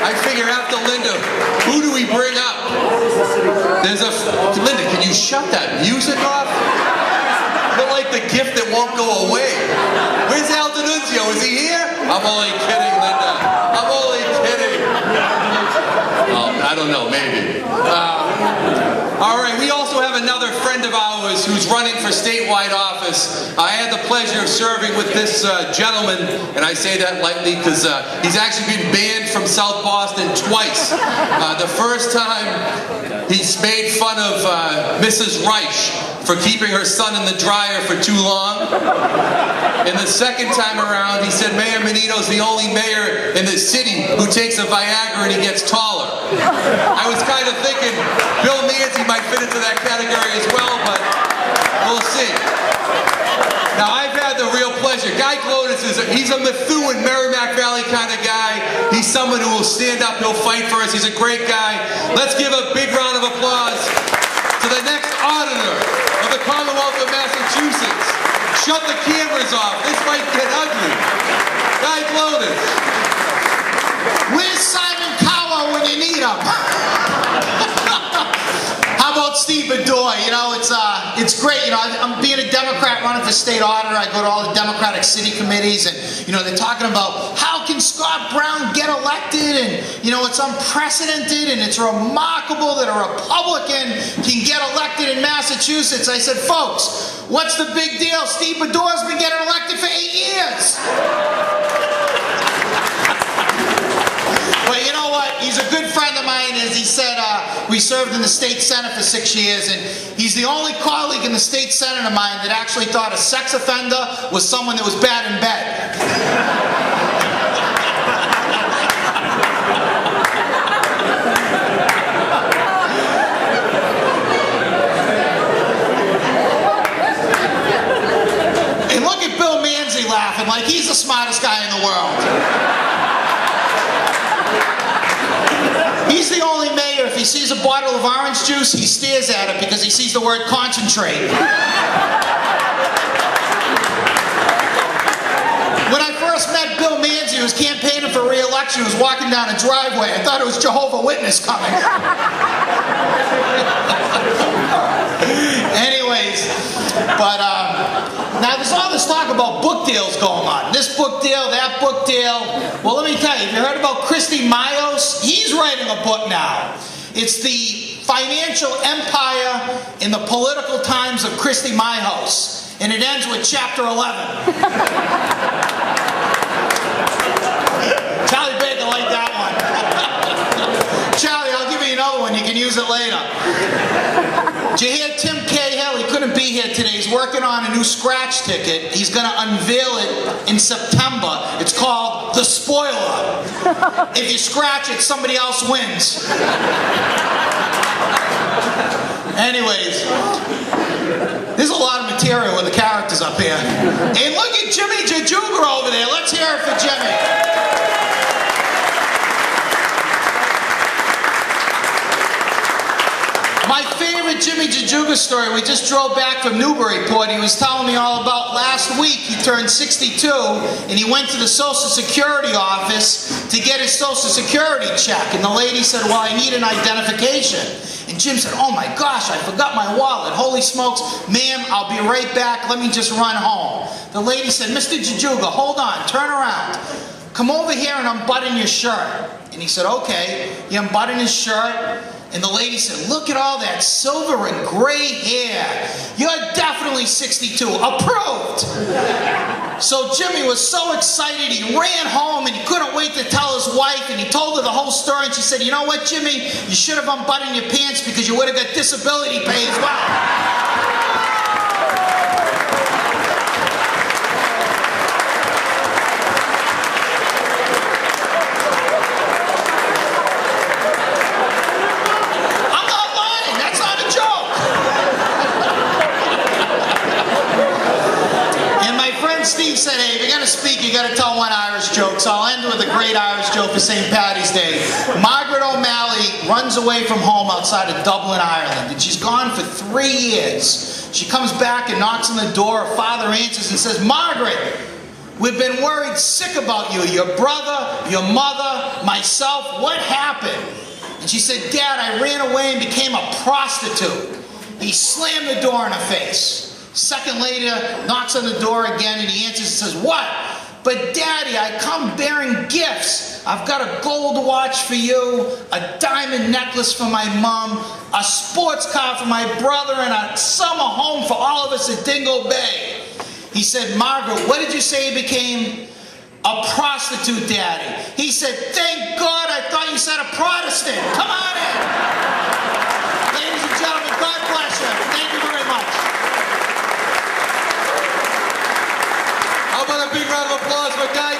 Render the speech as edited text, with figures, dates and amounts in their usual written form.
I figure after Linda, who do we bring up? Linda, can you shut that music off? You're like the gift that won't go away. Where's Al D'Annunzio? Is he here? I'm only kidding, Linda. I'm only kidding. Oh, I don't know, maybe. All right, we also have another friend of ours who's running for statewide office. I had the pleasure of serving with this gentleman, and I say that lightly because he's actually been banned from South Boston twice. The first time, he's made fun of Mrs. Reich for keeping her son in the dryer for too long. And the second time around, he said Mayor Menino's the only mayor in the city who takes a Viagra and he gets taller. I was kind of thinking Bill Manzi might fit into that category as well, but we'll see. Now, I've had the real pleasure. Guy Glodis he's a Methuen, Merrimack Valley kind of guy. He's someone who will stand up, he'll fight for us. He's a great guy. Let's give a big round of applause to the next auditor of the Commonwealth of Massachusetts. Shut the cameras off. This might get ugly. Guy Glodis. Where's Simon Cowell when you need him? How about Steve Baddour? You know, it's great. You know, I'm being a Democrat running for state auditor. I go to all the Democratic city committees, and you know they're talking about how can Scott Brown get elected, and you know it's unprecedented and it's remarkable that a Republican can get elected in Massachusetts. I said, folks, what's the big deal? Steve Baddour's been getting elected for 8 years. But you know what? He's a good friend of mine. As he said, we served in the state senate for 6 years, and he's the only colleague in the state senate of mine that actually thought a sex offender was someone that was bad in bed. And look at Bill Manzi laughing like he's the smartest guy in the world. He's the only mayor, if he sees a bottle of orange juice, he stares at it because he sees the word concentrate. When I first met Bill Manzi, who was campaigning for re-election, who was walking down a driveway, I thought it was Jehovah's Witness coming. Anyways, but now there's all this talk about book deals going on. This book deal, that book deal. Well, let me tell you, have you heard about Christy Mayos? He's writing a book now. It's the financial empire in the political times of Christy Mayos. And it ends with chapter 11. Charlie Baker liked that one. Charlie, I'll give you another one. You can use it later. Did you hear Tim Cahill? He couldn't be here today. He's working on a new scratch ticket. He's going to unveil it in September. It's called The Spoiler. If you scratch it, somebody else wins. Anyways, there's a lot of material with the characters up here. And look at Jimmy Jajuga over there. Let's hear it for Jimmy. My favorite Jimmy Jajuga story, we just drove back from Newburyport. He was telling me all about last week. He turned 62 and he went to the Social Security office to get his Social Security check. And the lady said, well, I need an identification. And Jim said, oh my gosh, I forgot my wallet. Holy smokes, ma'am, I'll be right back. Let me just run home. The lady said, Mr. Jajuga, hold on, turn around. Come over here and unbutton your shirt. And he said, okay. He unbuttoned his shirt. And the lady said, look at all that silver and gray hair. You're definitely 62. Approved. So Jimmy was so excited, he ran home and he couldn't wait to tell his wife, and he told her the whole story, and she said, you know what, Jimmy? You should have unbuttoned your pants because you would have got disability pay as well. Steve said, hey, if you're going to speak, you got to tell one Irish joke. So I'll end with a great Irish joke for St. Paddy's Day. Margaret O'Malley runs away from home outside of Dublin, Ireland, and she's gone for 3 years. She comes back and knocks on the door. Her father answers and says, Margaret, we've been worried sick about you. Your brother, your mother, myself, what happened? And she said, Dad, I ran away and became a prostitute. He slammed the door in her face. Second later, knocks on the door again, and he answers and says, what? But Daddy, I come bearing gifts. I've got a gold watch for you, a diamond necklace for my mom, a sports car for my brother, and a summer home for all of us at Dingle Bay. He said, Margaret, what did you say he became? A prostitute, Daddy. He said, thank God, I thought you said a Protestant. Come on in. Ladies and gentlemen, God bless you. Thank you very much. How about a big round of applause for Guy